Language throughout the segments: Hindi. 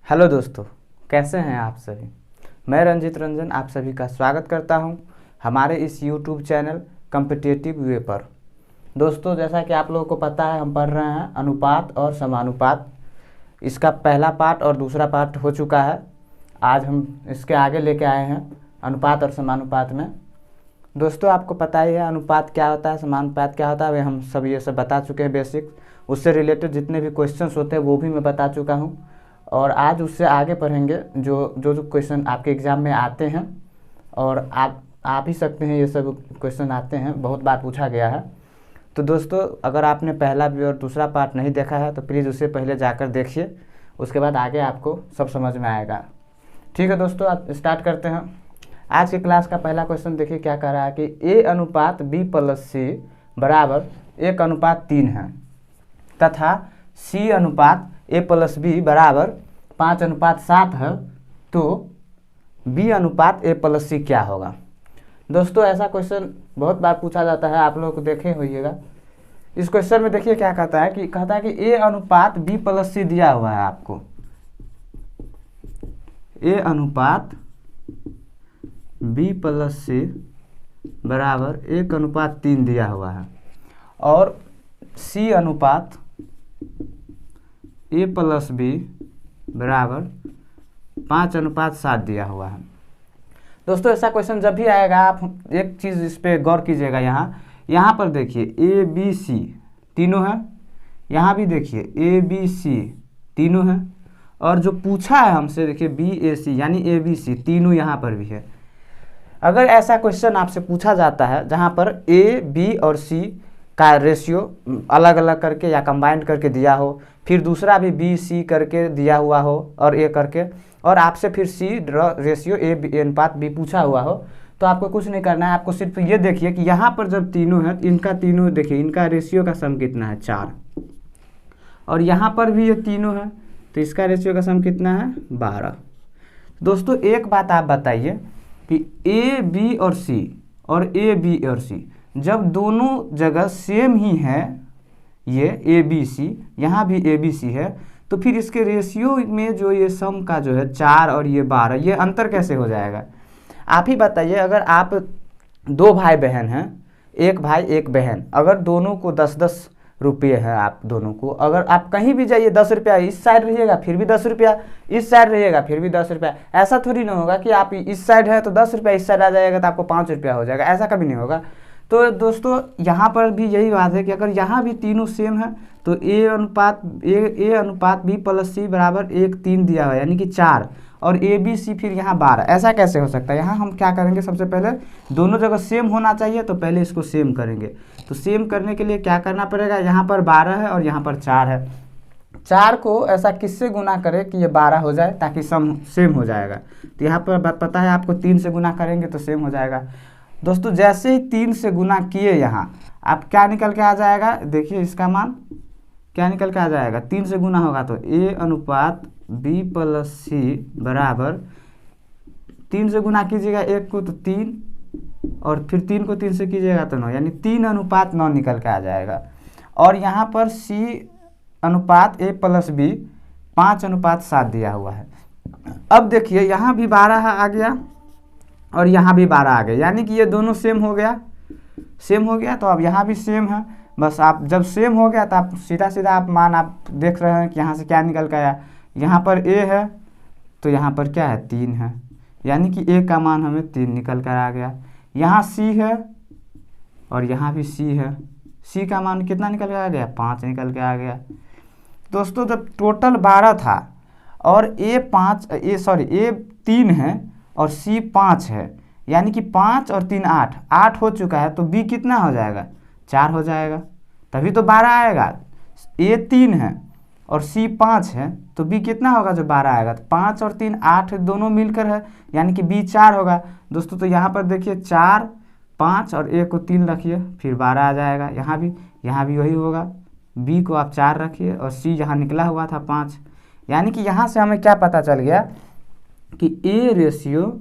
हेलो दोस्तों, कैसे हैं आप सभी। मैं रंजित रंजन आप सभी का स्वागत करता हूं हमारे इस यूट्यूब चैनल कॉम्पिटिटिव वे पर। दोस्तों, जैसा कि आप लोगों को पता है, हम पढ़ रहे हैं अनुपात और समानुपात। इसका पहला पार्ट और दूसरा पार्ट हो चुका है। आज हम इसके आगे लेके आए हैं अनुपात और समानुपात में। दोस्तों, आपको पता ही है अनुपात क्या होता है, समानुपात क्या होता है, वे हम सब ये सब बता चुके हैं बेसिक। उससे रिलेटेड जितने भी क्वेश्चंस होते हैं वो भी मैं बता चुका हूँ। और आज उससे आगे पढ़ेंगे जो जो जो क्वेश्चन आपके एग्ज़ाम में आते हैं, और आप ही सकते हैं, ये सब क्वेश्चन आते हैं, बहुत बार पूछा गया है। तो दोस्तों, अगर आपने पहला भी और दूसरा पार्ट नहीं देखा है तो प्लीज़ उसे पहले जाकर देखिए, उसके बाद आगे आपको सब समझ में आएगा। ठीक है दोस्तों, आप स्टार्ट करते हैं। आज की क्लास का पहला क्वेश्चन देखिए क्या कह रहा है कि A अनुपात B+C बराबर 1:3 है तथा C अनुपात A+B बराबर 5:7 है, तो B अनुपात A+C क्या होगा। दोस्तों, ऐसा क्वेश्चन बहुत बार पूछा जाता है, आप लोग देखे होइएगा। इस क्वेश्चन में देखिए क्या कहता है कि A अनुपात B+C दिया हुआ है आपको। A अनुपात B+C बराबर 1:3 दिया हुआ है और C अनुपात A+B बराबर 5:7 दिया हुआ है। दोस्तों, ऐसा क्वेश्चन जब भी आएगा आप एक चीज़ इस पर गौर कीजिएगा। यहाँ पर देखिए ABC तीनों हैं, यहाँ भी देखिए ABC तीनों हैं, और जो पूछा है हमसे देखिए BAC यानी ABC तीनों यहाँ पर भी है। अगर ऐसा क्वेश्चन आपसे पूछा जाता है जहाँ पर A, B और C का रेशियो अलग अलग करके या कंबाइंड करके दिया हो, फिर दूसरा भी B, C करके दिया हुआ हो और A करके, और आपसे फिर C रेशियो A अनुपात B पूछा हुआ हो, तो आपको कुछ नहीं करना है। आपको सिर्फ ये देखिए कि यहाँ पर जब तीनों है, इनका तीनों देखिए, इनका रेशियो का सम कितना है 4, और यहाँ पर भी ये तीनों है तो इसका रेशियो का सम कितना है 12। दोस्तों, एक बात आप बताइए कि A, B और C और A, B और C जब दोनों जगह सेम ही है, ये ABC यहाँ भी ABC है, तो फिर इसके रेशियो में जो ये सम का जो है 4 और ये 12, ये अंतर कैसे हो जाएगा। आप ही बताइए। अगर आप दो भाई बहन हैं, एक भाई एक बहन, अगर दोनों को 10-10 रुपये है, आप दोनों को, अगर आप कहीं भी जाइए 10 रुपया इस साइड रहिएगा फिर भी 10 रुपया, इस साइड रहिएगा फिर भी 10 रुपया, ऐसा थोड़ी ना होगा कि आप इस साइड है तो 10 रुपया, इस साइड आ जाएगा तो आपको 5 रुपया हो जाएगा, ऐसा कभी नहीं होगा। तो दोस्तों, यहाँ पर भी यही बात है कि अगर यहाँ भी तीनों सेम है तो A अनुपात B+C बराबर 1:3 दिया हुआ है, यानी कि 4, और ABC फिर यहाँ 12। ऐसा कैसे हो सकता है। यहाँ हम क्या करेंगे, सबसे पहले दोनों जगह सेम होना चाहिए, तो पहले इसको सेम करेंगे। तो सेम करने के लिए क्या करना पड़ेगा, यहाँ पर 12 है और यहाँ पर 4 है, 4 को ऐसा किससे गुना करें कि ये 12 हो जाए, ताकि सम सेम हो जाएगा। तो यहाँ पर बात पता है आपको, 3 से गुना करेंगे तो सेम हो जाएगा। दोस्तों, जैसे ही 3 से गुना किए, यहाँ आप क्या निकल के आ जाएगा, देखिए इसका मान क्या निकल के आ जाएगा। 3 से गुना होगा तो A अनुपात B+C बराबर, 3 से गुना कीजिएगा 1 को तो 3, और फिर 3 को 3 से कीजिएगा तो 9, यानी 3:9 निकल के आ जाएगा। और यहाँ पर C अनुपात A+B 5:7 दिया हुआ है। अब देखिए यहाँ भी 12 आ गया और यहाँ भी 12 आ गया, यानी कि ये दोनों सेम हो गया, सेम हो गया। तो अब यहाँ भी सेम है। बस आप जब सेम हो गया तो आप सीधा सीधा आप मान आप देख रहे हैं कि यहाँ से क्या निकल के आया। यहाँ पर A है तो यहाँ पर क्या है 3 है, यानी कि A का मान हमें 3 निकल कर आ गया। यहाँ C है और यहाँ भी C है, C का मान कितना निकल के आ गया 5 निकल के आ गया। दोस्तों, जब टोटल 12 था और A 3 है और C 5 है, यानी कि 5 और 3 8 हो चुका है, तो B कितना हो जाएगा 4 हो जाएगा, तभी तो 12 आएगा। A 3 है और C 5 है, तो B कितना होगा जो 12 आएगा। तो 5 और 3 8 दोनों मिलकर है, यानी कि B 4 होगा। दोस्तों, तो यहाँ पर देखिए 4 5 और A को 3 रखिए फिर 12 आ जाएगा। यहाँ भी वही होगा, B को आप 4 रखिए और C यहाँ निकला हुआ था 5, यानी कि यहाँ से हमें क्या पता चल गया कि A ratio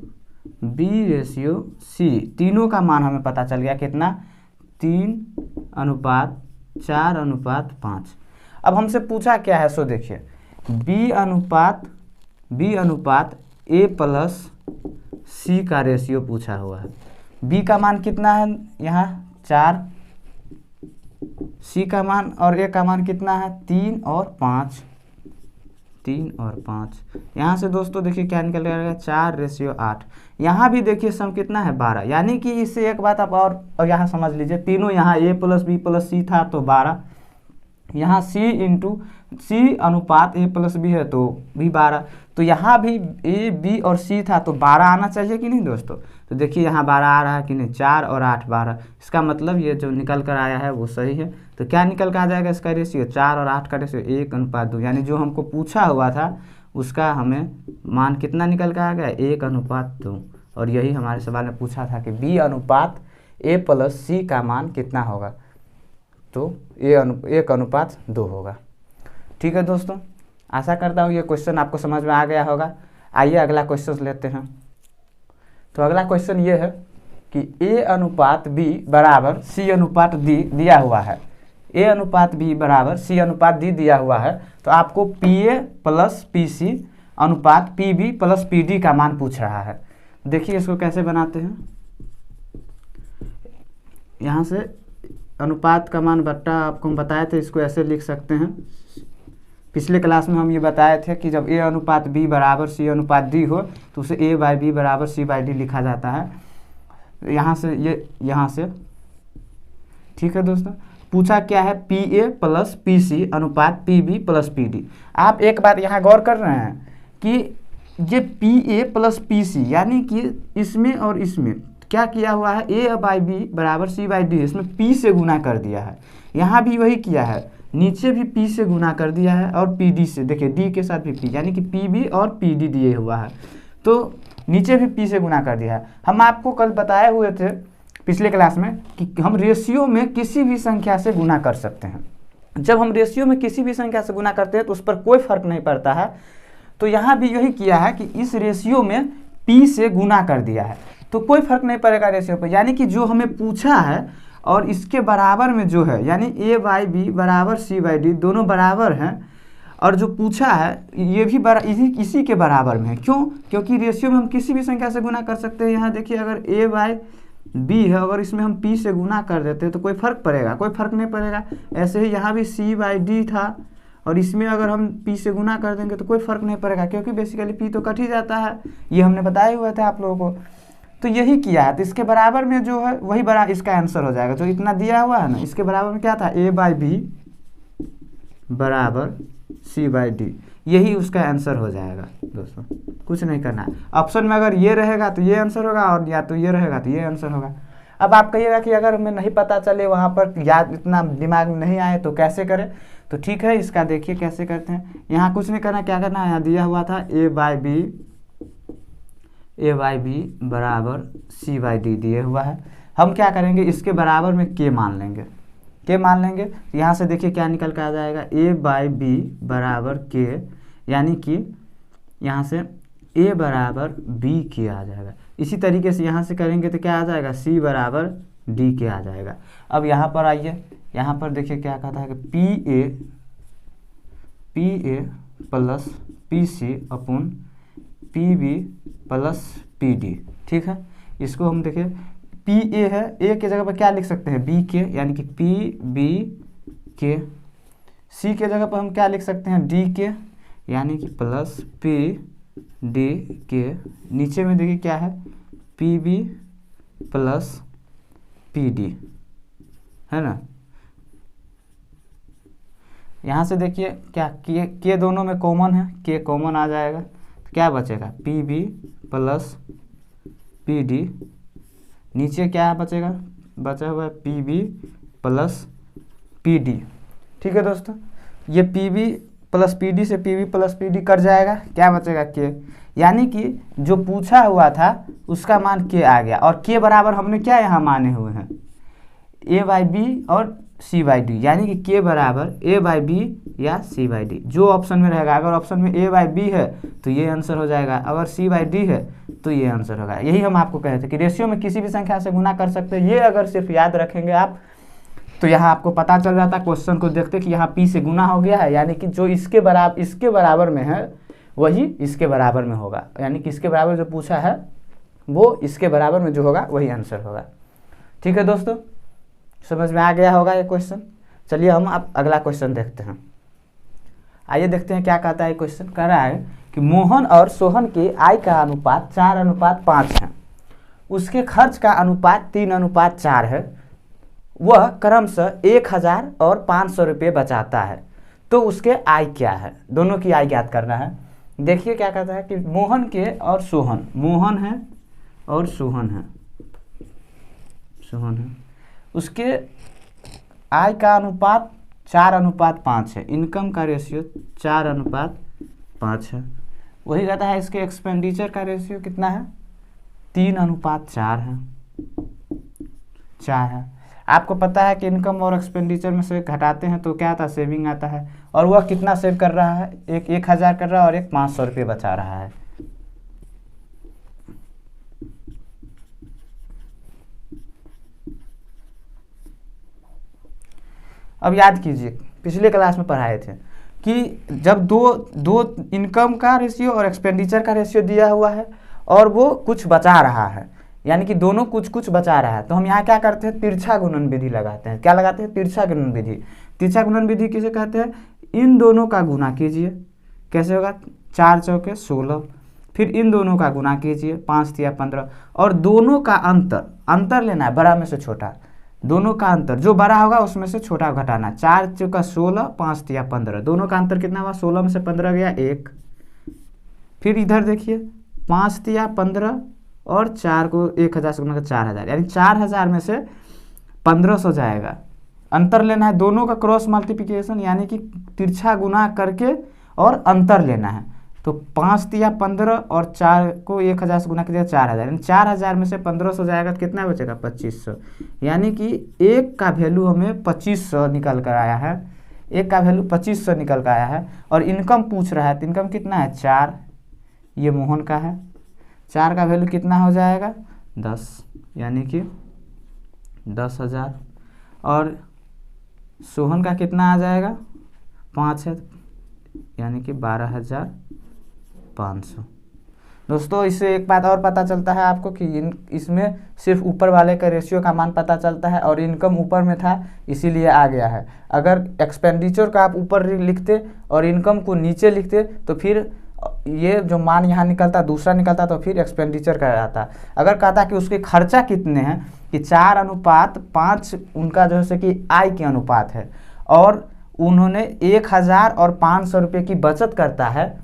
B ratio C तीनों का मान हमें पता चल गया कितना 3:4:5। अब हमसे पूछा क्या है, सो देखिए B अनुपात बी अनुपात ए प्लस सी का रेशियो पूछा हुआ है। बी का मान कितना है यहाँ 4, सी का मान और ए का मान कितना है 3 और 5, 3 और 5। यहाँ से दोस्तों देखिए क्या निकल जाएगा 4:8। यहाँ भी देखिए सम कितना है 12, यानी कि इससे एक बात आप और यहाँ समझ लीजिए, तीनों यहाँ ए प्लस बी प्लस सी था तो 12, यहाँ सी अनुपात ए प्लस बी है तो भी 12, तो यहाँ भी ए बी और सी था तो 12 आना चाहिए कि नहीं दोस्तों। तो देखिए यहाँ 12 आ रहा है कि नहीं, 4 और 8 12, इसका मतलब ये जो निकल कर आया है वो सही है। तो क्या निकल कर आ जाएगा इसका रेशियो 4 और 8 का रेशियो 1:2, यानी जो हमको पूछा हुआ था उसका हमें मान कितना निकल कर आ गया 1:2। और यही हमारे सवाल में पूछा था कि बी अनुपात ए प्लस सी का मान कितना होगा, तो 1:2 होगा। ठीक है दोस्तों, आशा करता हूँ ये क्वेश्चन आपको समझ में आ गया होगा। आइए अगला क्वेश्चन लेते हैं। तो अगला क्वेश्चन ये है कि ए अनुपात बी बराबर सी अनुपात डी दिया हुआ है। ए अनुपात बी बराबर सी अनुपात डी दिया हुआ है, तो आपको P A plus P C अनुपात P B plus P D का मान पूछ रहा है। देखिए इसको कैसे बनाते हैं। यहाँ से अनुपात का मान बट्टा आपको हम बताए थे, इसको ऐसे लिख सकते हैं। पिछले क्लास में हम ये बताए थे कि जब ए अनुपात बी बराबर सी अनुपात डी हो तो उसे ए बाई बी बराबर सी बाई डी लिखा जाता है। यहाँ से ये यहाँ से ठीक है दोस्तों। पूछा क्या है P A plus P C अनुपात P B plus P D. आप एक बात यहाँ गौर कर रहे हैं कि ये P A plus P C यानी कि इसमें और इसमें क्या किया हुआ है, ए बाई बी बराबर सी बाई डी, इसमें पी से गुना कर दिया है। यहाँ भी वही किया है, नीचे भी पी से गुना कर दिया है और पी डी से, देखिए डी के साथ भी पी, यानी कि पी बी और पी डी दिए हुआ है, तो नीचे भी पी से गुना कर दिया है। हम आपको कल बताए हुए थे पिछले क्लास में कि हम रेशियो में किसी भी संख्या से गुना कर सकते हैं। जब हम रेशियो में किसी भी संख्या से गुना करते हैं तो उस पर कोई फर्क नहीं पड़ता है। तो यहाँ भी यही किया है कि इस रेशियो में पी से गुना कर दिया है, तो कोई फर्क नहीं पड़ेगा रेशियो पर, यानी कि जो हमें पूछा है और इसके बराबर में जो है, यानी ए बाई बी बराबर सी बाई डी दोनों बराबर हैं, और जो पूछा है ये भी इसी के बराबर में है। क्यों? क्योंकि रेशियो में हम किसी भी संख्या से गुना कर सकते हैं। यहाँ देखिए अगर ए बाई बी है, अगर इसमें हम पी से गुना कर देते हैं तो कोई फर्क पड़ेगा? कोई फर्क नहीं पड़ेगा। ऐसे ही यहाँ भी सी बाई डी था और इसमें अगर हम पी से गुना कर देंगे तो कोई फर्क नहीं पड़ेगा, क्योंकि बेसिकली पी तो कट ही जाता है, ये हमने बताए हुए थे आप लोगों को। तो यही किया है, तो इसके बराबर में जो है वही बड़ा इसका आंसर हो जाएगा। जो इतना दिया हुआ है ना, इसके बराबर में क्या था, ए बाई बी बराबर सी बाई डी, यही उसका आंसर हो जाएगा दोस्तों। कुछ नहीं करना है। ऑप्शन में अगर ये रहेगा तो ये आंसर होगा, और या तो ये रहेगा तो ये आंसर होगा। अब आप कहिएगा कि अगर हमें नहीं पता चले, वहाँ पर याद इतना दिमाग में नहीं आए तो कैसे करें? तो ठीक है, इसका देखिए कैसे करते हैं। यहाँ कुछ नहीं करना, क्या करना है, यहाँ दिया हुआ था ए बाई बी बराबर सी बाई डी दिए हुआ है। हम क्या करेंगे, इसके बराबर में के मान लेंगे, के मान लेंगे। यहाँ से देखिए क्या निकल कर आ जाएगा, ए बाई बी बराबर के, यानी कि यहाँ से ए बराबर बी के आ जाएगा। इसी तरीके से यहाँ से करेंगे तो क्या आ जाएगा, सी बराबर डी के आ जाएगा। अब यहाँ पर आइए, यहाँ पर देखिए क्या कहता है कि P A plus P C upon P B plus P D. ठीक है, इसको हम देखें, पी ए है, ए के जगह पर क्या लिख सकते हैं, बी के, यानी कि पी बी के। सी के जगह पर हम क्या लिख सकते हैं, डी के, यानी कि प्लस पी डी के। नीचे में देखिए क्या है, P B plus P D, है ना। यहाँ से देखिए क्या के दोनों में कॉमन है, के कॉमन आ जाएगा, तो क्या बचेगा, P B plus P D. नीचे क्या बचेगा, बचा हुआ है P B plus P D. ठीक है दोस्तों, ये P B plus P D से P B plus P D cut जाएगा, क्या बचेगा, के, यानी कि जो पूछा हुआ था उसका मान के आ गया। और के बराबर हमने क्या यहाँ माने हुए हैं, ए बाई बी और सी बाई डी, यानी कि के बराबर ए बाई बी या सी बाई डी, जो ऑप्शन में रहेगा। अगर ऑप्शन में ए बाई बी है तो ये आंसर हो जाएगा, अगर सी बाई डी है तो ये आंसर होगा। यही हम आपको कहे थे कि रेशियो में किसी भी संख्या से गुना कर सकते हैं। ये अगर सिर्फ याद रखेंगे आप तो यहाँ आपको पता चल जाता, क्वेश्चन को देखते कि यहाँ पी से गुना हो गया है, यानी कि जो इसके बराबर में है वही इसके बराबर में होगा, यानी कि इसके बराबर जो पूछा है वो इसके बराबर में जो होगा वही आंसर होगा। ठीक है दोस्तों, समझ में आ गया होगा ये क्वेश्चन। चलिए हम अब अगला क्वेश्चन देखते हैं। आइए देखते हैं क्या कहता है क्वेश्चन। कह रहा है कि मोहन और सोहन के आय का अनुपात 4:5 है, उसके खर्च का अनुपात 3:4 है, वह क्रमशः 1000 और 500 रुपये बचाता है, तो उसके आय क्या है? दोनों की आय ज्ञात करना है। देखिए क्या कहता है कि मोहन के और सोहन, मोहन है और सोहन है, उसके आय का अनुपात 4:5 है, इनकम का रेशियो 4:5 है। वही कहता है इसके एक्सपेंडिचर का रेशियो कितना है? 3:4 है, 4 है। आपको पता है कि इनकम और एक्सपेंडिचर में से घटाते हैं तो क्या आता है? सेविंग आता है। और वह कितना सेव कर रहा है? एक 1000 कर रहा है और एक 500 रुपये बचा रहा है। अब याद कीजिए, पिछले क्लास में पढ़ाए थे कि जब दो इनकम का रेशियो और एक्सपेंडिचर का रेशियो दिया हुआ है और वो कुछ बचा रहा है, यानी कि दोनों कुछ कुछ बचा रहा है, तो हम यहाँ क्या करते हैं? तिरछा गुणन विधि लगाते हैं। क्या लगाते हैं? तिरछा गुणन विधि। तिरछा गुणन विधि किसे कहते हैं? इन दोनों का गुना कीजिए, कैसे होगा? 4 चौके 16, फिर इन दोनों का गुना कीजिए, 5 तिया 15, और दोनों का अंतर लेना है, बड़ा में से छोटा। दोनों का अंतर जो बड़ा होगा उसमें से छोटा घटाना। 4 चौका 16, 5 तिया 15, दोनों का अंतर कितना हुआ? 16 में से 15 गया 1। फिर इधर देखिए 5 तिया 15 और 4 को 1000 से गुना कर 4000, यानी 4000 में से 1500 जाएगा। अंतर लेना है, दोनों का क्रॉस मल्टीप्लिकेशन, यानी कि तिरछा गुना करके और अंतर लेना है। तो 5 तिया 15 और 4 को 1000 से गुना कीजिएगा 4000, यानी 4000 में से 1500 जाएगा तो कितना बचेगा? 2500, यानी कि एक का वैल्यू हमें 2500 निकल कर आया है। एक का वैल्यू 2500 निकल कर आया है। और इनकम पूछ रहा है, तो इनकम कितना है? 4, ये मोहन का है। 4 का वैल्यू कितना हो जाएगा? 10, यानी कि 10,000। और सोहन का कितना आ जाएगा? 5 है, यानी कि 12,500। दोस्तों इससे एक बात और पता चलता है आपको कि इसमें सिर्फ ऊपर वाले का रेशियो का मान पता चलता है और इनकम ऊपर में था इसीलिए आ गया है। अगर एक्सपेंडिचर का आप ऊपर लिखते और इनकम को नीचे लिखते तो फिर ये जो मान यहाँ निकलता दूसरा निकलता, तो फिर एक्सपेंडिचर का आता। अगर कहता कि उसके खर्चा कितने हैं कि 4:5 उनका जो है कि आय के अनुपात है और उन्होंने 1000 और 500 रुपये की बचत करता है,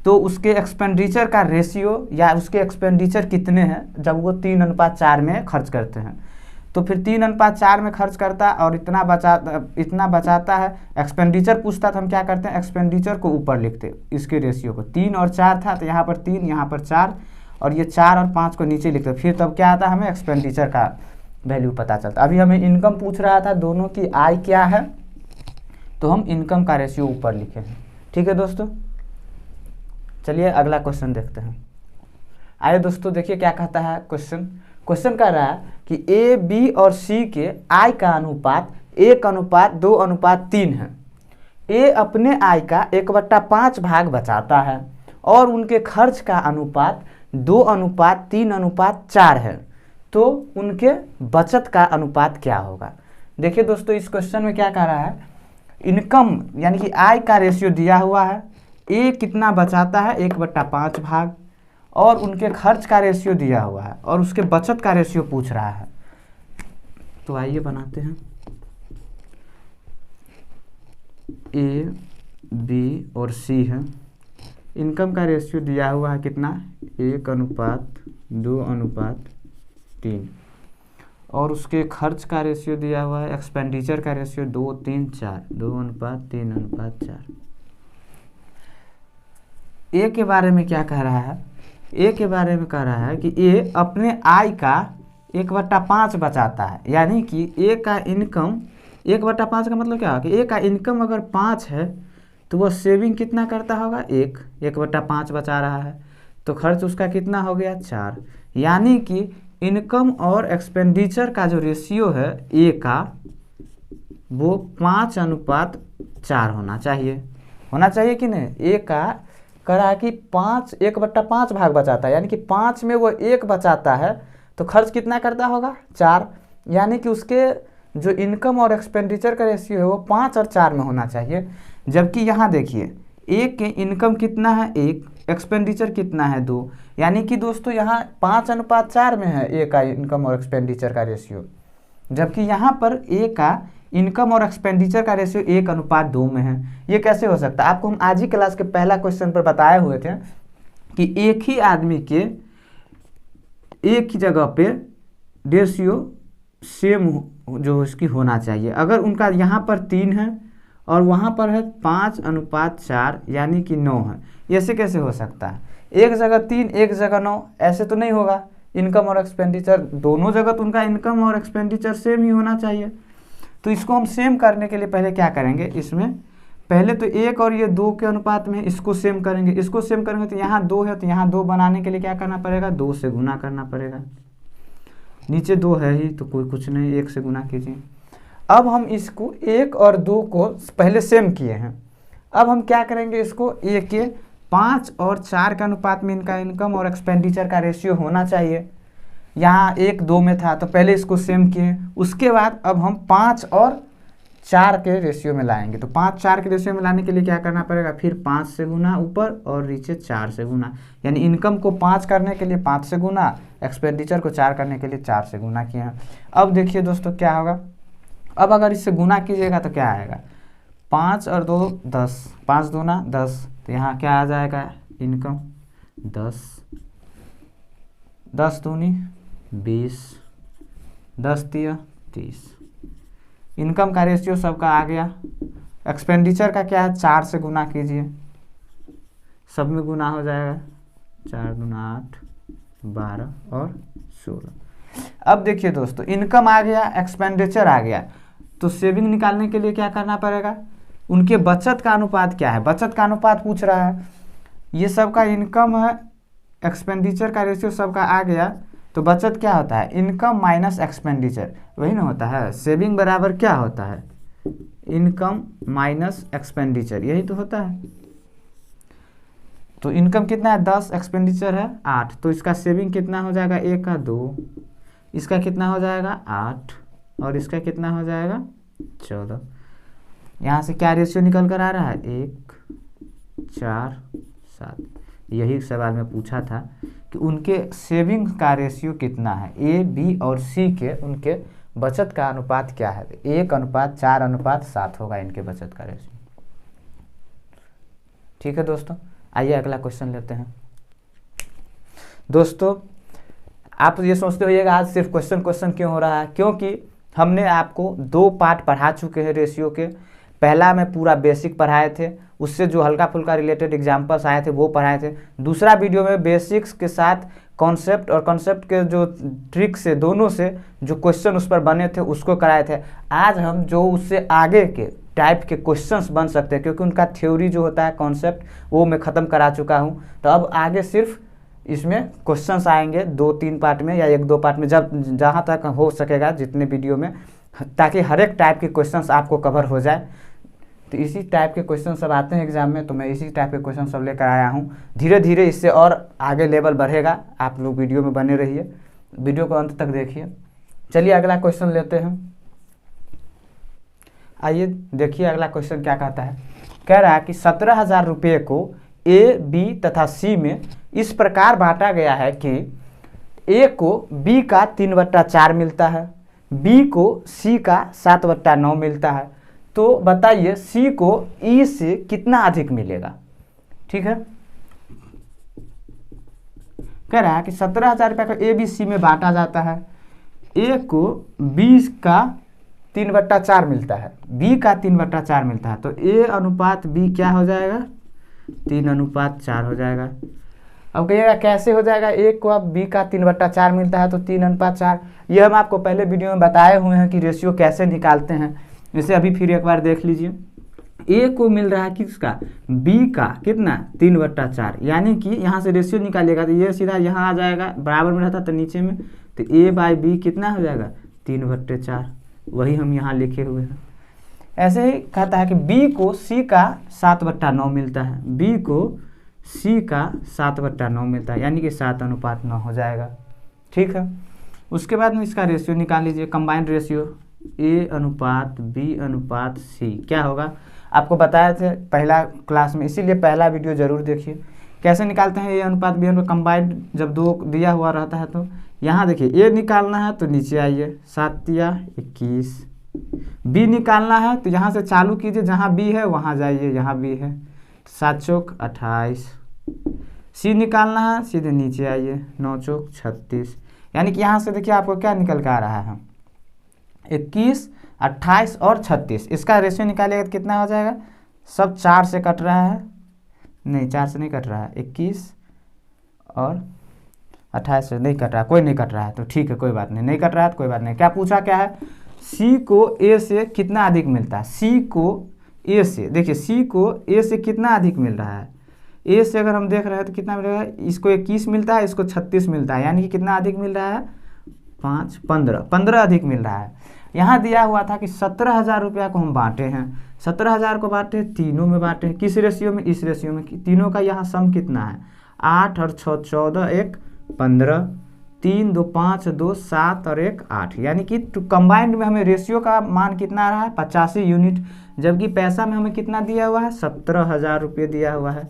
तो उसके एक्सपेंडिचर का रेशियो या उसके एक्सपेंडिचर कितने हैं जब वो 3:4 में खर्च करते हैं। तो फिर 3:4 में खर्च करता और इतना बचाता है। एक्सपेंडिचर पूछता तो हम क्या करते हैं? एक्सपेंडिचर को ऊपर लिखते, इसके रेशियो को। 3 और 4 था तो यहाँ पर 3, यहाँ पर 4, और ये 4 और 5 को नीचे लिखते। फिर तब क्या आता है? हमें एक्सपेंडिचर का वैल्यू पता चलता। अभी हमें इनकम पूछ रहा था, दोनों की आय क्या है, तो हम इनकम का रेशियो ऊपर लिखे हैं। ठीक है दोस्तों, चलिए अगला क्वेश्चन देखते हैं। आइए दोस्तों देखिए क्या कहता है क्वेश्चन। क्वेश्चन कह रहा है कि ए, बी और सी के आय का अनुपात 1:2:3 है। ए अपने आय का 1/5 भाग बचाता है और उनके खर्च का अनुपात 2:3:4 है, तो उनके बचत का अनुपात क्या होगा? देखिए दोस्तों इस क्वेश्चन में क्या कह रहा है? इनकम यानी कि आय का रेशियो दिया हुआ है, ए कितना बचाता है? 1/5 भाग, और उनके खर्च का रेशियो दिया हुआ है और उसके बचत का रेशियो पूछ रहा है। तो आइए बनाते हैं। ए, बी और सी है। इनकम का रेशियो दिया हुआ है कितना? 1:2:3, और उसके खर्च का रेशियो दिया हुआ है, एक्सपेंडिचर का रेशियो 2:3:4, 2:3:4। ए के बारे में क्या कह रहा है? ए के बारे में कह रहा है कि ए अपने आय का 1/5 बचाता है, यानी कि ए का इनकम 1/5 का मतलब क्या होगा कि ए का इनकम अगर 5 है तो वह सेविंग कितना करता होगा? 1/5 बचा रहा है, तो खर्च उसका कितना हो गया? 4। यानी कि इनकम और एक्सपेंडिचर का जो रेशियो है ए का, वो 5:4 होना चाहिए कि नहीं? ए का कह रहा है कि 1/5 भाग बचाता है, यानी कि 5 में वो 1 बचाता है, तो खर्च कितना करता होगा 4, यानी कि उसके जो इनकम और एक्सपेंडिचर का रेशियो है वो 5 और 4 में होना चाहिए। जबकि यहाँ देखिए ए के इनकम कितना है 1, एक्सपेंडिचर कितना है 2, यानी कि दोस्तों यहाँ 5:4 में है ए का इनकम और एक्सपेंडिचर का रेशियो, जबकि यहाँ पर ए का इनकम और एक्सपेंडिचर का रेशियो 1:2 में है। ये कैसे हो सकता है? आपको हम आज ही क्लास के पहला क्वेश्चन पर बताए हुए थे कि एक ही आदमी के एक ही जगह पे रेशियो सेम जो इसकी होना चाहिए। अगर उनका यहाँ पर 3 है और वहाँ पर है 5:4 यानी कि 9 है, ऐसे कैसे हो सकता है? एक जगह 3 एक जगह 9, ऐसे तो नहीं होगा। इनकम और एक्सपेंडिचर दोनों जगह तो उनका इनकम और एक्सपेंडिचर सेम ही होना चाहिए। तो इसको हम सेम करने के लिए पहले क्या करेंगे, इसमें पहले तो 1 और ये 2 के अनुपात में इसको सेम करेंगे। इसको सेम करेंगे तो यहाँ 2 है, तो यहाँ 2 बनाने के लिए क्या करना पड़ेगा, 2 से गुना करना पड़ेगा। नीचे 2 है ही तो कोई कुछ नहीं, 1 से गुना कीजिए। अब हम इसको 1 और 2 को पहले सेम किए हैं, अब हम क्या करेंगे, इसको ए के 5 और 4 के अनुपात में इनका इनकम और एक्सपेंडिचर का रेशियो होना चाहिए। यहाँ 1 2 में था तो पहले इसको सेम किए, उसके बाद अब हम 5 और 4 के रेशियो में लाएंगे। तो 5 4 के रेशियो में लाने के लिए क्या करना पड़ेगा, फिर 5 से गुना ऊपर और नीचे 4 से गुना, यानी इनकम को 5 करने के लिए 5 से गुना, एक्सपेंडिचर को 4 करने के लिए 4 से गुना किए हैं। अब देखिए दोस्तों क्या होगा, अब अगर इससे गुना कीजिएगा तो क्या आएगा, 5 और 2 10, 5 दूना 10, तो यहाँ क्या आ जाएगा इनकम 10, 10 दूनी 20, 10 तिया 30। इनकम का रेशियो सबका आ गया। एक्सपेंडिचर का क्या है, 4 से गुना कीजिए, सब में गुना हो जाएगा, 4 दूना 8, 12 और 16। अब देखिए दोस्तों इनकम आ गया, एक्सपेंडिचर आ गया, तो सेविंग निकालने के लिए क्या करना पड़ेगा, उनके बचत का अनुपात क्या है, बचत का अनुपात पूछ रहा है। ये सबका इनकम है, एक्सपेंडिचर का रेशियो सबका आ गया, तो बचत क्या होता है, इनकम माइनस एक्सपेंडिचर, वही ना होता है। सेविंग बराबर क्या होता है, इनकम माइनस एक्सपेंडिचर, यही तो होता है। तो इनकम कितना है 10, एक्सपेंडिचर है 8, तो इसका सेविंग कितना हो जाएगा, 1 का 2, इसका कितना हो जाएगा 8 और इसका कितना हो जाएगा 14। यहाँ से क्या रेशियो निकल कर आ रहा है, 1 4 7। यही सवाल में पूछा था कि उनके सेविंग का रेशियो कितना है, ए बी और सी के उनके बचत का अनुपात क्या है, 1:4:7 होगा इनके बचत का रेशियो। ठीक है दोस्तों, आइए अगला क्वेश्चन लेते हैं। दोस्तों आप ये सोचते होइएगा आज सिर्फ क्वेश्चन क्यों हो रहा है, क्योंकि हमने आपको 2 पार्ट पढ़ा चुके हैं रेशियो के। पहला में पूरा बेसिक पढ़ाए थे, उससे जो हल्का फुल्का रिलेटेड एग्जाम्पल्स आए थे वो पढ़ाए थे। दूसरा वीडियो में बेसिक्स के साथ कॉन्सेप्ट और कॉन्सेप्ट के जो ट्रिक से दोनों से जो क्वेश्चन उस पर बने थे उसको कराए थे। आज हम जो उससे आगे के टाइप के क्वेश्चंस बन सकते हैं, क्योंकि उनका थ्योरी जो होता है कॉन्सेप्ट वो मैं ख़त्म करा चुका हूँ। तो अब आगे सिर्फ इसमें क्वेश्चंस आएंगे 2-3 पार्ट में या 1-2 पार्ट में, जब जहाँ तक हो सकेगा जितने वीडियो में, ताकि हर एक टाइप के क्वेश्चंस आपको कवर हो जाए। तो इसी टाइप के क्वेश्चन सब आते हैं एग्जाम में, तो मैं इसी टाइप के क्वेश्चन सब लेकर आया हूँ। धीरे धीरे इससे और आगे लेवल बढ़ेगा, आप लोग वीडियो में बने रहिए, वीडियो को अंत तक देखिए। चलिए अगला क्वेश्चन लेते हैं। आइए देखिए अगला क्वेश्चन क्या कहता है। कह रहा है कि 17,000 रुपये को ए बी तथा सी में इस प्रकार बांटा गया है कि ए को बी का 3/4 मिलता है, बी को सी का 7/9 मिलता है। तो बताइए सी को ई से कितना अधिक मिलेगा। ठीक है, कह रहा है कि 17,000 रुपये का ए बी सी में बांटा जाता है, ए को बी का 3/4 मिलता है, बी का 3/4 मिलता है, तो ए अनुपात बी क्या हो जाएगा, 3:4 हो जाएगा। अब कहिएगा कैसे हो जाएगा, ए को अब बी का 3/4 मिलता है तो 3:4। ये हम आपको पहले वीडियो में बताए हुए हैं कि रेशियो कैसे निकालते हैं, इसे अभी फिर एक बार देख लीजिए। ए को मिल रहा है किसका, बी का कितना 3/4, यानी कि यहाँ से रेशियो निकालिएगा तो ये सीधा यहाँ आ जाएगा, बराबर में रहता तो नीचे में, तो ए बाई बी कितना हो जाएगा 3/4, वही हम यहाँ लिखे हुए हैं। ऐसे ही कहता है कि बी को सी का 7/9 मिलता है, बी को सी का 7/9 मिलता है, यानी कि 7:9 हो जाएगा। ठीक है, उसके बाद में इसका रेशियो निकाल लीजिए, कंबाइंड रेशियो A/B/C क्या होगा, आपको बताए थे पहला क्लास में, इसीलिए पहला वीडियो जरूर देखिए। कैसे निकालते हैं A/B कंबाइंड, जब 2 दिया हुआ रहता है तो यहाँ देखिए A निकालना है तो नीचे आइए, 7×21, B निकालना है तो यहाँ से चालू कीजिए, जहाँ B है वहाँ जाइए, यहाँ B है, 7×4 = 28, C निकालना है सीधे नीचे आइए, 9×4 = 36, यानी कि यहाँ से देखिए आपको क्या निकल के आ रहा है, 21, 28 और 36, इसका रेशियो निकालिएगा तो कितना हो जाएगा, सब 4 से कट रहा है, नहीं 4 से नहीं कट रहा है, 21 और 28 से नहीं कट रहा, कोई नहीं कट रहा है तो ठीक है, कोई बात नहीं, नहीं कट रहा है तो कोई बात नहीं। क्या पूछा क्या है, सी को ए से कितना अधिक मिलता है, सी को ए से, देखिए सी को ए से कितना अधिक मिल रहा है, ए से अगर हम देख रहे हैं तो कितना मिलेगा, इसको 21 मिलता है, इसको 36 मिलता है, यानी कि कितना अधिक मिल रहा है, 15 अधिक मिल रहा है। यहाँ दिया हुआ था कि 17,000 रुपया को हम बांटे हैं, 17,000 को बांटे, तीनों में बांटे, किस रेशियो में, इस रेशियो में, तीनों का यहाँ सम कितना है, 8 और 6 14, 1 15, 3 2 5 2 7 और 1 8, यानी कि कंबाइंड में हमें रेशियो का मान कितना आ रहा है, 85 यूनिट, जबकि पैसा में हमें कितना दिया हुआ है, 17,000 रुपये दिया हुआ है,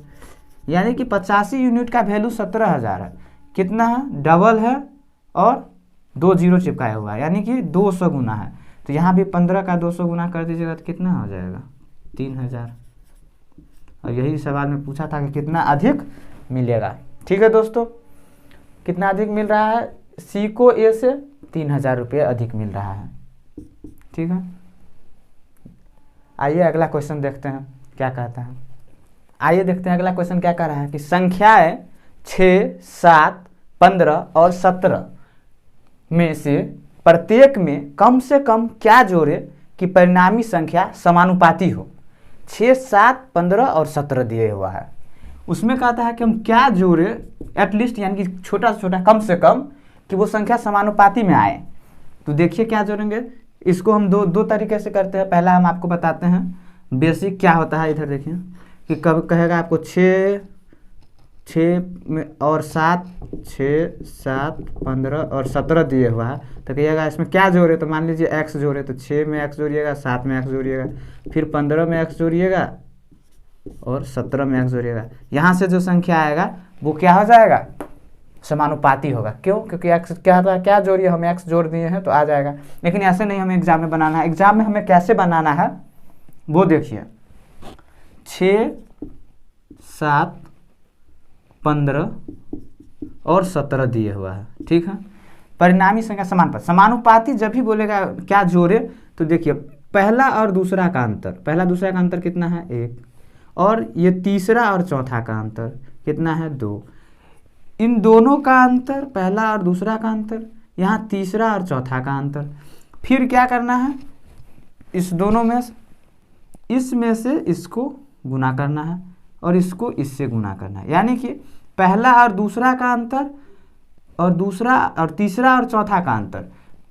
यानी कि 85 यूनिट का वैल्यू 17,000 है, कितना है, डबल है और 2 जीरो चिपकाया हुआ है, यानी कि 200 गुना है, तो यहाँ भी 15 का 200 गुना कर दीजिएगा तो कितना हो जाएगा, 3,000। और यही सवाल में पूछा था कि कितना अधिक मिलेगा। ठीक है दोस्तों, कितना अधिक मिल रहा है, सी को ए से 3,000 रुपये अधिक मिल रहा है। ठीक है, आइए अगला क्वेश्चन देखते हैं क्या कहता है। आइए देखते हैं अगला क्वेश्चन क्या कह रहा है कि संख्याएं 6, 7, 15 और 17 में से प्रत्येक में कम से कम क्या जोड़े कि परिणामी संख्या समानुपाती हो। 6, 7, 15 और 17 दिए हुआ है, उसमें कहता है कि हम क्या जोड़े एटलीस्ट, यानी कि छोटा से छोटा, कम से कम, कि वो संख्या समानुपाती में आए। तो देखिए क्या जोड़ेंगे, इसको हम दो तरीके से करते हैं। पहला हम आपको बताते हैं बेसिक क्या होता है, इधर देखिए कि कब कहेगा आपको 6 में और 7, 6, 7, 15 और 17 दिए हुआ है, तो कहिएगा इसमें क्या जोड़े, तो मान लीजिए x जोड़े, तो 6 में x जोड़िएगा, 7 में x जोड़िएगा, फिर 15 में x जोड़िएगा और 17 में x जोड़िएगा। यहाँ से जो संख्या आएगा वो क्या हो जाएगा, समानुपाती होगा। क्यों, क्योंकि x क्या था, क्या जोड़िए, हम x जोड़ दिए हैं तो आ जाएगा। लेकिन ऐसे नहीं हमें एग्जाम में बनाना है, एग्जाम में हमें कैसे बनाना है वो देखिए, 6, 7, 15 और 17 दिए हुआ है। ठीक है, परिणामी संख्या समानुपाती, समानुपाती जब भी बोलेगा क्या जोड़े, तो देखिए पहला और दूसरा का अंतर, पहला दूसरा का अंतर कितना है, 1, और ये तीसरा और चौथा का अंतर कितना है, 2, इन दोनों का अंतर, पहला और दूसरा का अंतर, यहाँ तीसरा और चौथा का अंतर, फिर क्या करना है, इस दोनों में इसमें से इसको गुना करना है और इसको इससे गुना करना है, यानी कि पहला और दूसरा का अंतर और दूसरा और तीसरा और चौथा का अंतर,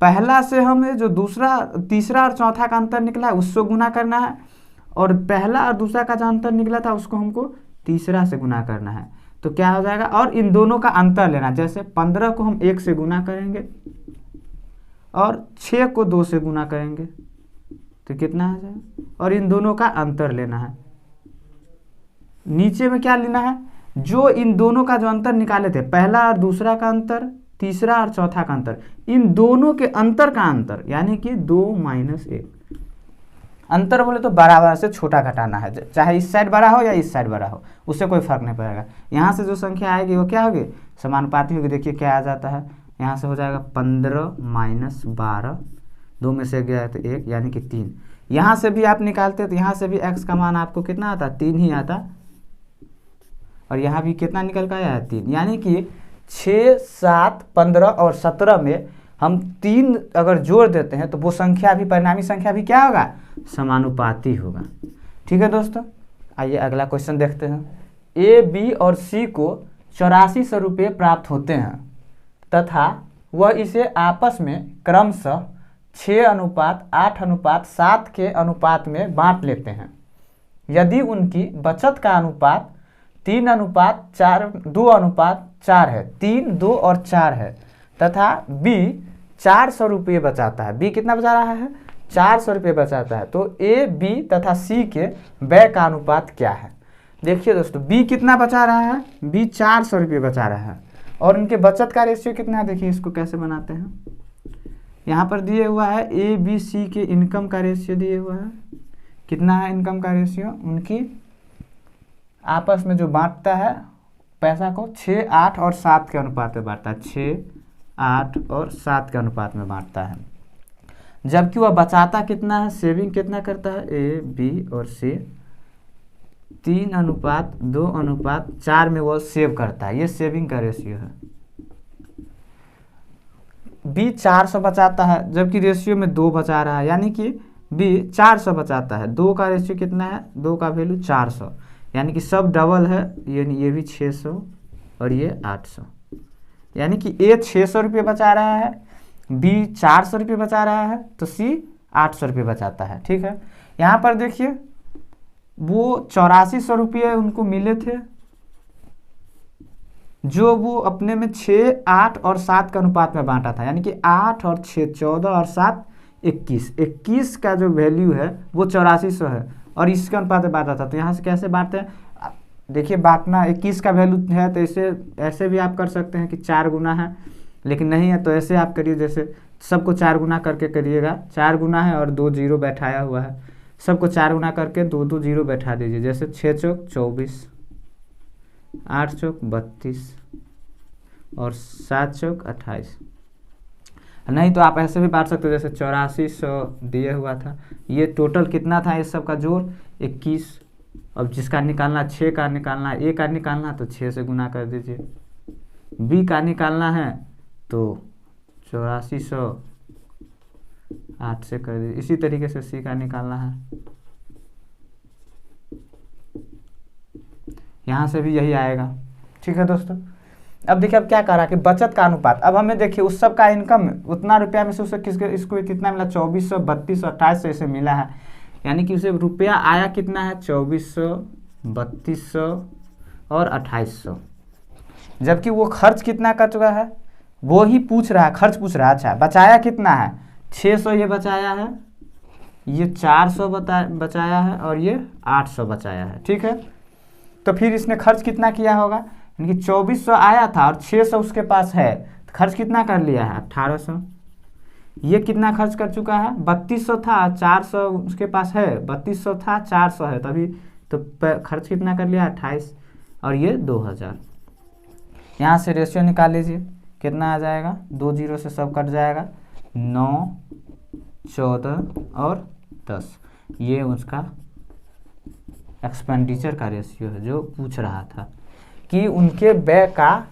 पहला से हमें जो दूसरा, तीसरा और चौथा का अंतर निकला है उससे गुना करना है, और पहला और दूसरा का जो अंतर निकला था उसको हमको तीसरा से गुना करना है, तो क्या हो जाएगा, और इन दोनों का अंतर लेना, जैसे 15 को हम 1 से गुना करेंगे और 6 को 2 से गुना करेंगे तो कितना आ जाएगा, और इन दोनों का अंतर लेना है। नीचे में क्या लेना है, जो इन दोनों का जो अंतर निकाले थे, पहला और दूसरा का अंतर, तीसरा और चौथा का अंतर, इन दोनों के अंतर का अंतर, यानी कि 2 - 1, अंतर बोले तो बराबर से छोटा घटाना है, चाहे इस साइड बड़ा हो या इस साइड बड़ा हो, उससे कोई फर्क नहीं पड़ेगा। यहाँ से जो संख्या आएगी वो क्या होगी, समानुपाती होगी। देखिए क्या आ जाता है, यहाँ से हो जाएगा 15 - 12, 2 में से गया तो 1, यानी कि 3। यहाँ से भी आप निकालते तो यहाँ से भी x का मान आपको कितना आता, 3 ही आता, और यहाँ भी कितना निकल कर आया है, 3, यानी कि 6, 7, 15 और 17 में हम 3 अगर जोड़ देते हैं तो वो संख्या भी, परिणामी संख्या भी क्या होगा, समानुपाती होगा। ठीक है दोस्तों, आइए अगला क्वेश्चन देखते हैं। ए, बी और सी को 8400 रुपये प्राप्त होते हैं तथा वह इसे आपस में क्रमशः 6:8:7 के अनुपात में बांट लेते हैं। यदि उनकी बचत का अनुपात 2:4 है, 3, 2 और 4 है, तथा बी 400 रुपये बचाता है। बी कितना बचा रहा है? 400 रुपये बचाता है। तो ए, बी तथा सी के व्यय का अनुपात क्या है? देखिए दोस्तों, बी कितना बचा रहा है? बी 400 रुपये बचा रहा है, और उनके बचत का रेशियो कितना है? देखिए इसको कैसे बनाते हैं। यहाँ पर दिए हुआ है ए, बी, सी के इनकम का रेशियो दिए हुआ है। कितना है इनकम का रेशियो? उनकी आपस में जो बांटता है पैसा को 6, 8 और 7 के अनुपात में बांटता है। 6, 8 और 7 के अनुपात में बांटता है। जबकि वह बचाता कितना है? सेविंग कितना करता है? ए, बी और सी 3:2:4 में वो सेव करता है। ये सेविंग का रेशियो है। बी 400 बचाता है, जबकि रेशियो में 2 बचा रहा है, यानी कि बी 400 बचाता है। 2 का रेशियो कितना है? 2 का वैल्यू 400, यानी कि सब डबल है। ये भी 600 और ये 800, यानी कि ए 600 रुपये बचा रहा है, बी 400 रुपये बचा रहा है, तो सी 800 रुपये बचाता है। ठीक है, यहाँ पर देखिए वो 8400 रुपये उनको मिले थे, जो वो अपने में 6, 8 और 7 के अनुपात में बांटा था, यानी कि 8 और 6 14 और 7 21। 21 का जो वैल्यू है वो 8400 है, और इसके अनुपात में बांटा था। तो यहाँ से कैसे बांटते हैं? देखिए बांटना, 21 का वैल्यू है तो ऐसे भी आप कर सकते हैं कि 4 गुना है, लेकिन नहीं है तो ऐसे आप करिए, जैसे सबको 4 गुना करके करिएगा। 4 गुना है और 2 जीरो बैठाया हुआ है, सबको 4 गुना करके 2 जीरो बैठा दीजिए। जैसे 6 चौक 24, 8 चौक 32 और 7 चौक 28। नहीं तो आप ऐसे भी बांट सकते हो, जैसे 8400 दिए हुआ था, ये टोटल कितना था ये सब का जोड़? 21। अब जिसका निकालना 6 का निकालना, ए का निकालना, तो 6 से गुना कर दीजिए। बी का निकालना है तो 8400 8 से कर दीजिए। इसी तरीके से सी का निकालना है, यहाँ से भी यही आएगा। ठीक है दोस्तों, अब देखिए अब क्या करा कि बचत का अनुपात। अब हमें देखिए उस सब का इनकम उतना रुपया में से उसे इसको कितना मिला? 2400, 3200, 2800 ऐसे मिला है, यानी कि उसे रुपया आया कितना है? 2400, 3200 और 2800। जबकि वो खर्च कितना कर चुका है वो ही पूछ रहा है, खर्च पूछ रहा है। अच्छा, बचाया कितना है? 600 ये बचाया है, ये 400 बचाया है, और ये 800 बचाया है। ठीक है, तो फिर इसने खर्च कितना किया होगा? यानी कि 2400 आया था और 600 उसके पास है, तो खर्च कितना कर लिया है? 1800। ये कितना खर्च कर चुका है? 3200 था, 400 उसके पास है, 3200 था, 400 है, तभी तो खर्च कितना कर लिया? 28, और ये 2000। यहाँ से रेशियो निकाल लीजिए, कितना आ जाएगा? 2 जीरो से सब कट जाएगा, 9, 14 और 10। ये उसका एक्सपेंडिचर का रेशियो है जो पूछ रहा था कि उनके व्यय का,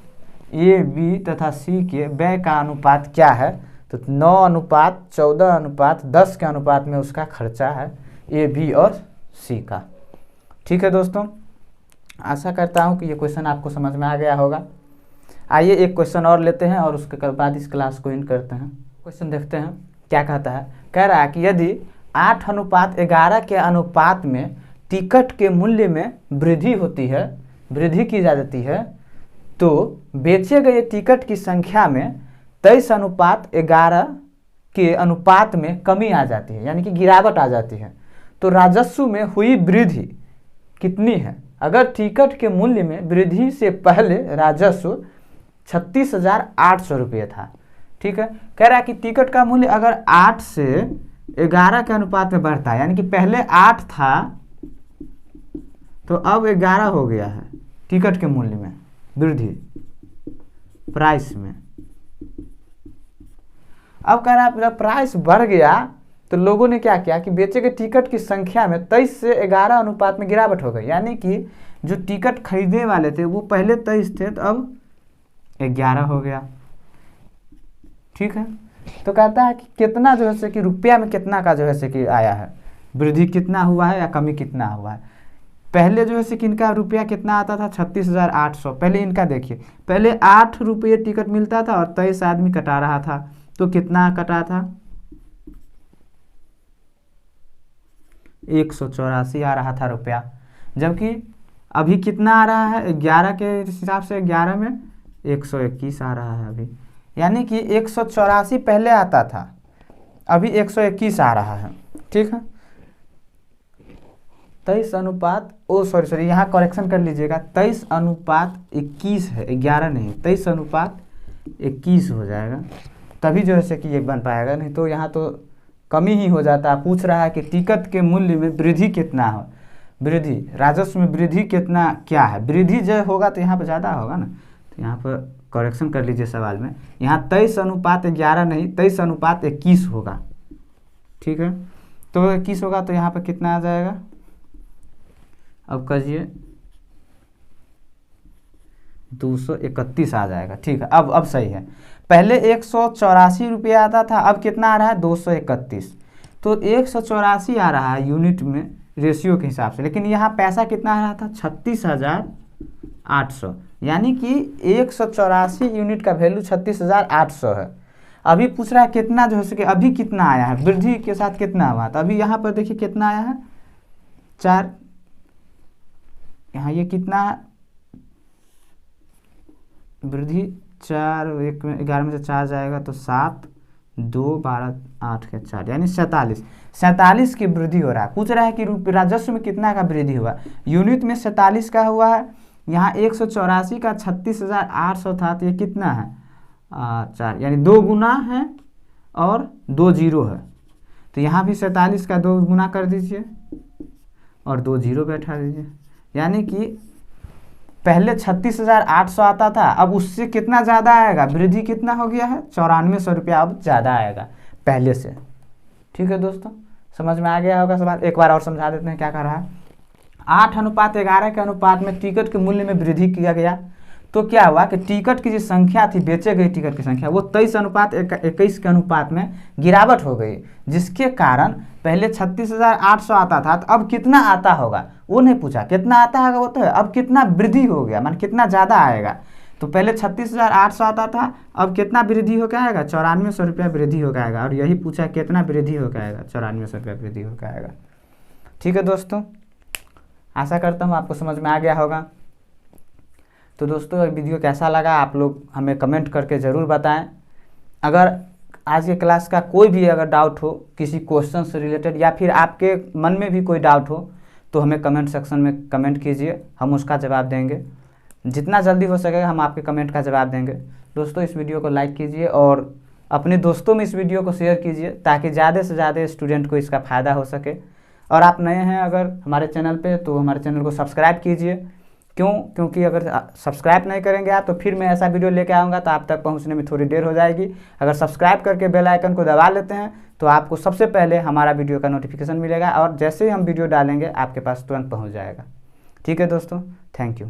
ए, बी तथा सी के व्यय का अनुपात क्या है। तो 9:14:10 के अनुपात में उसका खर्चा है, ए, बी और सी का। ठीक है दोस्तों, आशा करता हूँ कि ये क्वेश्चन आपको समझ में आ गया होगा। आइए एक क्वेश्चन और लेते हैं और उसके बाद इस क्लास को एंड करते हैं। क्वेश्चन देखते हैं क्या कहता है। कह रहा है कि यदि 8:11 के अनुपात में टिकट के मूल्य में वृद्धि होती है, वृद्धि की जाती है, तो बेचे गए टिकट की संख्या में 23:11 के अनुपात में कमी आ जाती है, यानी कि गिरावट आ जाती है। तो राजस्व में हुई वृद्धि कितनी है? अगर टिकट के मूल्य में वृद्धि से पहले राजस्व 36,800 रुपये था। ठीक है, कह रहा है कि टिकट का मूल्य अगर 8 से 11 के अनुपात में बढ़ता है, यानी कि पहले 8 था तो अब 11 हो गया है, टिकट के मूल्य में वृद्धि, प्राइस में। अब कह रहा है जब प्राइस बढ़ गया तो लोगों ने क्या किया कि बेचे गए टिकट की संख्या में 23 से 11 अनुपात में गिरावट हो गई, यानी कि जो टिकट खरीदने वाले थे वो पहले 23 थे तो अब 11 हो गया। ठीक है, तो कहता है कि कितना जो है कि रुपया में कितना का जो है कि आया है, वृद्धि कितना हुआ है या कमी कितना हुआ है। पहले जो है कि इनका रुपया कितना आता था? 36,800। पहले इनका देखिए, पहले 8 रुपये टिकट मिलता था और 23 आदमी कटा रहा था, तो कितना कटा था? 184 आ रहा था रुपया। जबकि अभी कितना आ रहा है, 11 के हिसाब से 11 में 121 आ रहा है अभी, यानी कि 184 पहले आता था, अभी 121 आ रहा है। ठीक है, 23 अनुपात, ओ सॉरी यहाँ करेक्शन कर लीजिएगा, 23 अनुपात 21 है, 11 नहीं, 23 अनुपात 21 हो जाएगा, तभी जो है कि ये बन पाएगा, नहीं तो यहाँ तो कमी ही हो जाता है। पूछ रहा है कि टिकट के मूल्य में वृद्धि कितना हो, वृद्धि राजस्व में वृद्धि कितना क्या है, वृद्धि जो होगा तो यहाँ पर ज़्यादा होगा ना, तो यहाँ पर करेक्शन कर लीजिए सवाल में, यहाँ 23 अनुपात 11 नहीं 23 अनुपात 21 होगा। ठीक है, तो 21 होगा तो यहाँ पर कितना आ जाएगा, अब करिए 231 आ जाएगा। ठीक है, अब सही है, पहले 184 रुपये आता था, अब कितना आ रहा है 231, तो 184 आ रहा है यूनिट में रेशियो के हिसाब से, लेकिन यहाँ पैसा कितना आ रहा था 36,800, यानी कि 184 यूनिट का वैल्यू 36,800 है। अभी पूछ रहा है कितना जो है सके अभी कितना आया है, वृद्धि के साथ कितना हुआ, तो अभी यहाँ पर देखिए कितना आया है 4, यहाँ ये कितना वृद्धि 4, 1 में 11 में से 4 जाएगा तो 7, 2, 12, 8 के 4 यानी 47 की वृद्धि हो रहा है। पूछ रहा है कि राजस्व में कितना का वृद्धि हुआ, यूनिट में 47 का हुआ है, यहाँ 184 का 36,800 था, तो ये कितना है 4, यानी 2 गुना है और 2 जीरो है, तो यहाँ भी 47 का 2 गुना कर दीजिए और 2 जीरो बैठा दीजिए, यानी कि पहले 36,800 आता था, अब उससे कितना ज़्यादा आएगा, वृद्धि कितना हो गया है 9400 रुपया अब ज़्यादा आएगा पहले से। ठीक है दोस्तों, समझ में आ गया होगा सवाल, एक बार और समझा देते हैं क्या कर रहा है। 8:11 के अनुपात में टिकट के मूल्य में वृद्धि किया गया, तो क्या हुआ कि टिकट की जो संख्या थी, बेचे गए टिकट की संख्या, वो 23:21 के अनुपात में गिरावट हो गई, जिसके कारण पहले 36,800 आता था, तो अब कितना आता होगा वो नहीं पूछा, कितना आता होगा वो तो है, अब कितना वृद्धि हो गया, मान कितना ज़्यादा आएगा, तो पहले 36,800 आता था, अब कितना वृद्धि हो गया आएगा 9400 रुपया वृद्धि हो गया, और यही पूछा कितना वृद्धि हो गया 9400 रुपया वृद्धि हो गया। ठीक है दोस्तों, आशा करता हूँ आपको समझ में आ गया होगा। तो दोस्तों वीडियो कैसा लगा आप लोग हमें कमेंट करके ज़रूर बताएं। अगर आज के क्लास का कोई भी अगर डाउट हो किसी क्वेश्चन से रिलेटेड, या फिर आपके मन में भी कोई डाउट हो, तो हमें कमेंट सेक्शन में कमेंट कीजिए, हम उसका जवाब देंगे, जितना जल्दी हो सकेगा हम आपके कमेंट का जवाब देंगे। दोस्तों इस वीडियो को लाइक कीजिए और अपने दोस्तों में इस वीडियो को शेयर कीजिए, ताकि ज़्यादा से ज़्यादा स्टूडेंट को इसका फ़ायदा हो सके। और आप नए हैं अगर हमारे चैनल पे, तो हमारे चैनल को सब्सक्राइब कीजिए। क्योंकि अगर सब्सक्राइब नहीं करेंगे आप, तो फिर मैं ऐसा वीडियो लेके आऊँगा तो आप तक पहुँचने में थोड़ी देर हो जाएगी। अगर सब्सक्राइब करके बेल आइकन को दबा लेते हैं तो आपको सबसे पहले हमारा वीडियो का नोटिफिकेशन मिलेगा, और जैसे ही हम वीडियो डालेंगे आपके पास तुरंत पहुँच जाएगा। ठीक है दोस्तों, थैंक यू।